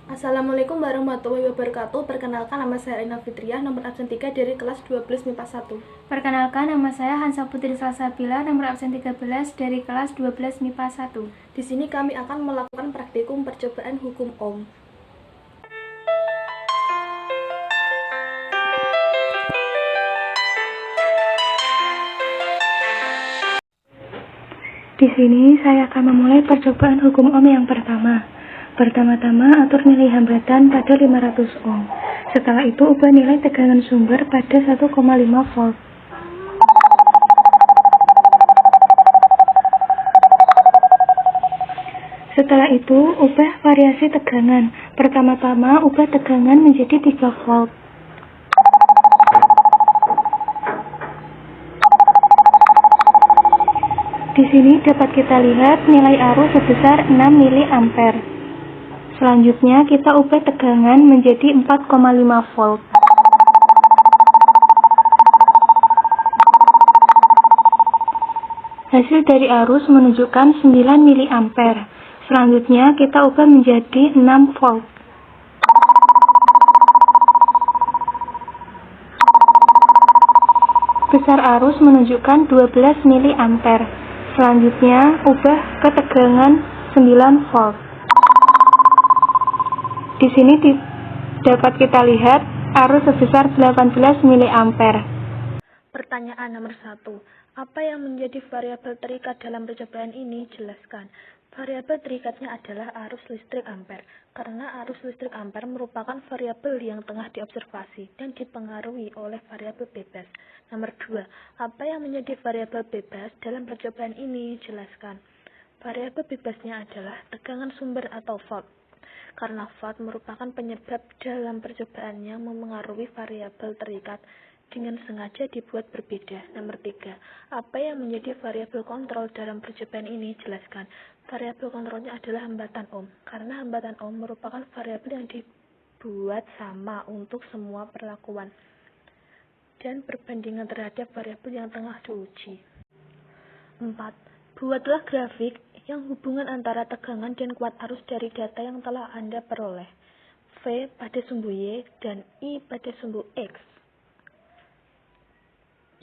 Assalamualaikum warahmatullahi wabarakatuh. Perkenalkan, nama saya Rina Fitriah, nomor absen 3 dari kelas 12 MIPA 1. Perkenalkan, nama saya Hansa Putri Salsabila, nomor absen 13 dari kelas 12 MIPA 1. Di sini kami akan melakukan praktikum percobaan hukum Ohm. Di sini saya akan memulai percobaan hukum Ohm yang pertama. Pertama-tama atur nilai hambatan pada 500 ohm. Setelah itu ubah nilai tegangan sumber pada 1,5 volt. Setelah itu ubah variasi tegangan. Pertama-tama ubah tegangan menjadi 3 volt. Di sini dapat kita lihat nilai arus sebesar 6 mA. Selanjutnya kita ubah tegangan menjadi 4,5 volt. Hasil dari arus menunjukkan 9 mA. Selanjutnya kita ubah menjadi 6 volt. Besar arus menunjukkan 12 mA. Selanjutnya ubah ke tegangan 9 volt. Di sini dapat kita lihat arus sebesar 18 mA. Pertanyaan nomor 1. Apa yang menjadi variabel terikat dalam percobaan ini? Jelaskan. Variabel terikatnya adalah arus listrik ampere, karena arus listrik ampere merupakan variabel yang tengah diobservasi dan dipengaruhi oleh variabel bebas. Nomor 2. Apa yang menjadi variabel bebas dalam percobaan ini? Jelaskan. Variabel bebasnya adalah tegangan sumber atau volt, karena volt merupakan penyebab dalam percobaan yang memengaruhi variabel terikat dengan sengaja dibuat berbeda. Nomor 3. Apa yang menjadi variabel kontrol dalam percobaan ini? Jelaskan. Variabel kontrolnya adalah hambatan Ohm, karena hambatan Ohm merupakan variabel yang dibuat sama untuk semua perlakuan dan perbandingan terhadap variabel yang tengah diuji. 4. Buatlah grafik yang hubungan antara tegangan dan kuat arus dari data yang telah Anda peroleh. V pada sumbu Y dan I pada sumbu X.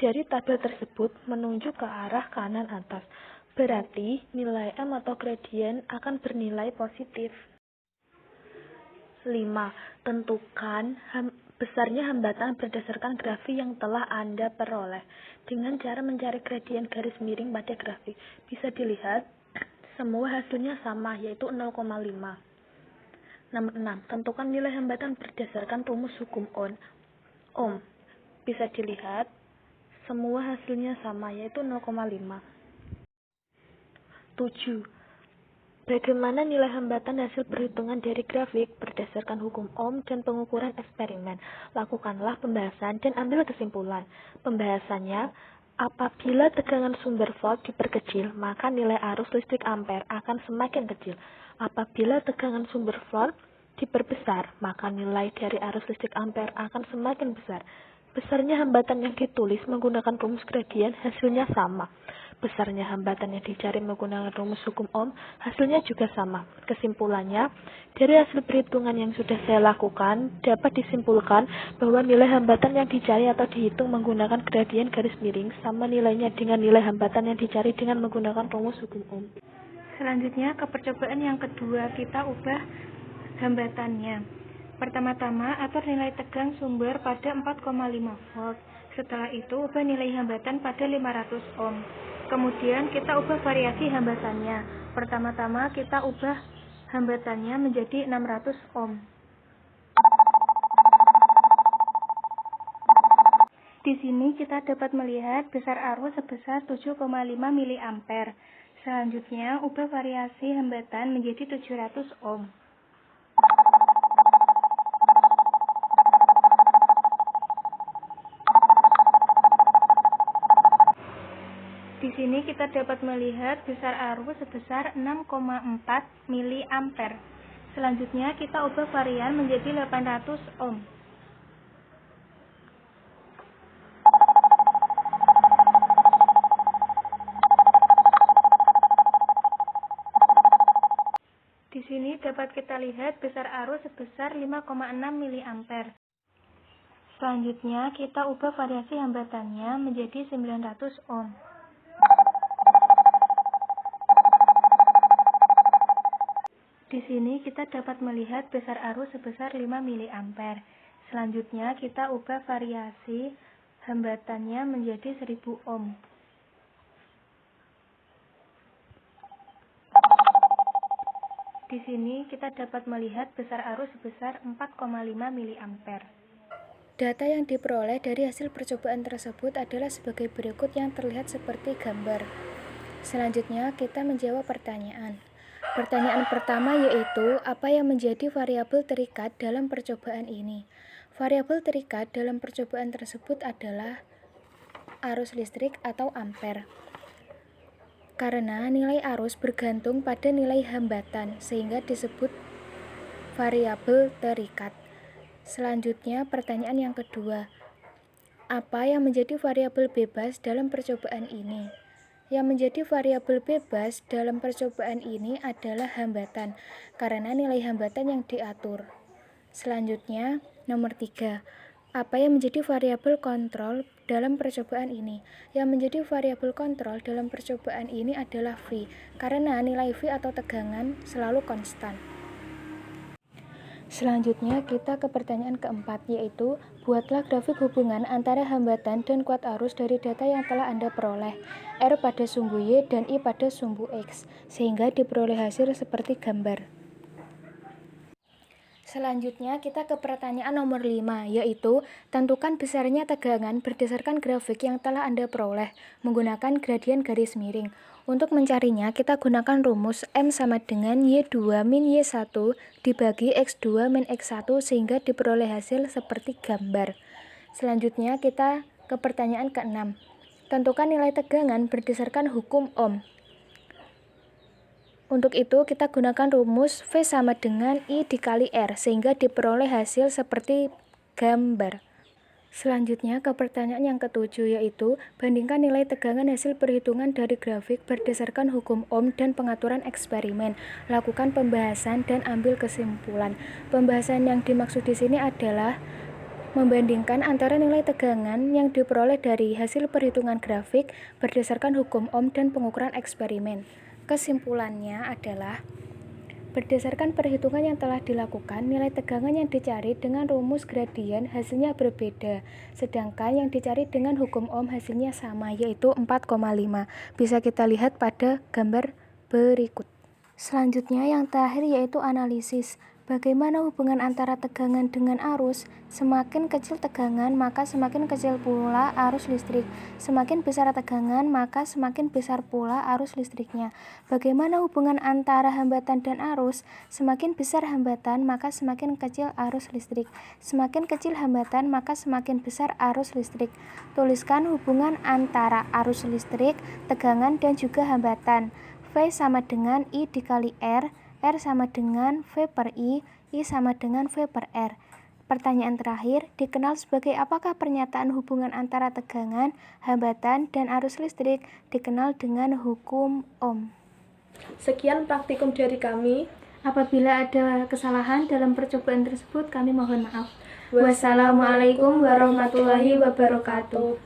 Dari tabel tersebut menunjuk ke arah kanan atas, berarti nilai M atau gradien akan bernilai positif. 5. Tentukan besarnya hambatan berdasarkan grafik yang telah Anda peroleh. Dengan cara mencari gradien garis miring pada grafik, bisa dilihat semua hasilnya sama, yaitu 0,5. Nomor 6. Tentukan nilai hambatan berdasarkan rumus hukum Ohm. Bisa dilihat semua hasilnya sama, yaitu 0,5. 7. Bagaimana nilai hambatan hasil perhitungan dari grafik berdasarkan hukum Ohm dan pengukuran eksperimen? Lakukanlah pembahasan dan ambil kesimpulan. Pembahasannya, apabila tegangan sumber volt diperkecil, maka nilai arus listrik ampere akan semakin kecil. Apabila tegangan sumber volt diperbesar, maka nilai dari arus listrik ampere akan semakin besar. Besarnya hambatan yang ditulis menggunakan rumus gradien hasilnya sama. Besarnya hambatan yang dicari menggunakan rumus hukum Ohm hasilnya juga sama. Kesimpulannya, dari hasil perhitungan yang sudah saya lakukan, dapat disimpulkan bahwa nilai hambatan yang dicari atau dihitung menggunakan gradien garis miring sama nilainya dengan nilai hambatan yang dicari dengan menggunakan rumus hukum Ohm. Selanjutnya ke percobaan yang kedua, kita ubah hambatannya. Pertama-tama atur nilai tegang sumber pada 4,5 volt. Setelah itu ubah nilai hambatan pada 500 ohm. Kemudian kita ubah variasi hambatannya. Pertama-tama kita ubah hambatannya menjadi 600 ohm. Di sini kita dapat melihat besar arus sebesar 7,5 mA. Selanjutnya ubah variasi hambatan menjadi 700 ohm. Di sini kita dapat melihat besar arus sebesar 6,4 mA. Selanjutnya kita ubah varian menjadi 800 ohm. Di sini dapat kita lihat besar arus sebesar 5,6 mA. Selanjutnya, kita ubah variasi hambatannya menjadi 900 ohm. Di sini kita dapat melihat besar arus sebesar 5 mA. Selanjutnya, kita ubah variasi hambatannya menjadi 1000 ohm. Di sini kita dapat melihat besar arus sebesar 4,5 mA. Data yang diperoleh dari hasil percobaan tersebut adalah sebagai berikut yang terlihat seperti gambar. Selanjutnya, kita menjawab pertanyaan. Pertanyaan pertama yaitu, apa yang menjadi variabel terikat dalam percobaan ini? Variabel terikat dalam percobaan tersebut adalah arus listrik atau ampere. Karena nilai arus bergantung pada nilai hambatan, sehingga disebut variabel terikat. Selanjutnya, pertanyaan yang kedua. Apa yang menjadi variabel bebas dalam percobaan ini? Yang menjadi variabel bebas dalam percobaan ini adalah hambatan, karena nilai hambatan yang diatur. Selanjutnya, nomor 3. Apa yang menjadi variabel kontrol dalam percobaan ini? Yang menjadi variabel kontrol dalam percobaan ini adalah V, karena nilai V atau tegangan selalu konstan. Selanjutnya, kita ke pertanyaan keempat, yaitu, buatlah grafik hubungan antara hambatan dan kuat arus dari data yang telah Anda peroleh, R pada sumbu Y dan I pada sumbu X, sehingga diperoleh hasil seperti gambar. Selanjutnya, kita ke pertanyaan nomor 5, yaitu, tentukan besarnya tegangan berdasarkan grafik yang telah Anda peroleh, menggunakan gradien garis miring. Untuk mencarinya, kita gunakan rumus M sama dengan Y2 min Y1 dibagi X2 min X1 sehingga diperoleh hasil seperti gambar. Selanjutnya, kita ke pertanyaan ke-6. Tentukan nilai tegangan berdasarkan hukum Ohm. Untuk itu, kita gunakan rumus V sama dengan I dikali R, sehingga diperoleh hasil seperti gambar. Selanjutnya, ke pertanyaan yang ke-7, yaitu, bandingkan nilai tegangan hasil perhitungan dari grafik berdasarkan hukum Ohm dan pengaturan eksperimen. Lakukan pembahasan dan ambil kesimpulan. Pembahasan yang dimaksud di sini adalah membandingkan antara nilai tegangan yang diperoleh dari hasil perhitungan grafik berdasarkan hukum Ohm dan pengukuran eksperimen. Kesimpulannya adalah, berdasarkan perhitungan yang telah dilakukan, nilai tegangan yang dicari dengan rumus gradien hasilnya berbeda, sedangkan yang dicari dengan hukum Ohm hasilnya sama, yaitu 4,5. Bisa kita lihat pada gambar berikut. Selanjutnya, yang terakhir yaitu analisis. Bagaimana hubungan antara tegangan dengan arus? Semakin kecil tegangan, maka semakin kecil pula arus listrik. Semakin besar tegangan, maka semakin besar pula arus listriknya. Bagaimana hubungan antara hambatan dan arus? Semakin besar hambatan, maka semakin kecil arus listrik. Semakin kecil hambatan, maka semakin besar arus listrik. Tuliskan hubungan antara arus listrik, tegangan, dan juga hambatan. V sama dengan I dikali R, R sama dengan V per I sama dengan V per R. Pertanyaan terakhir, dikenal sebagai apakah pernyataan hubungan antara tegangan, hambatan, dan arus listrik? Dikenal dengan hukum Ohm. Sekian praktikum dari kami. Apabila ada kesalahan dalam percobaan tersebut, kami mohon maaf. Wassalamualaikum warahmatullahi wabarakatuh.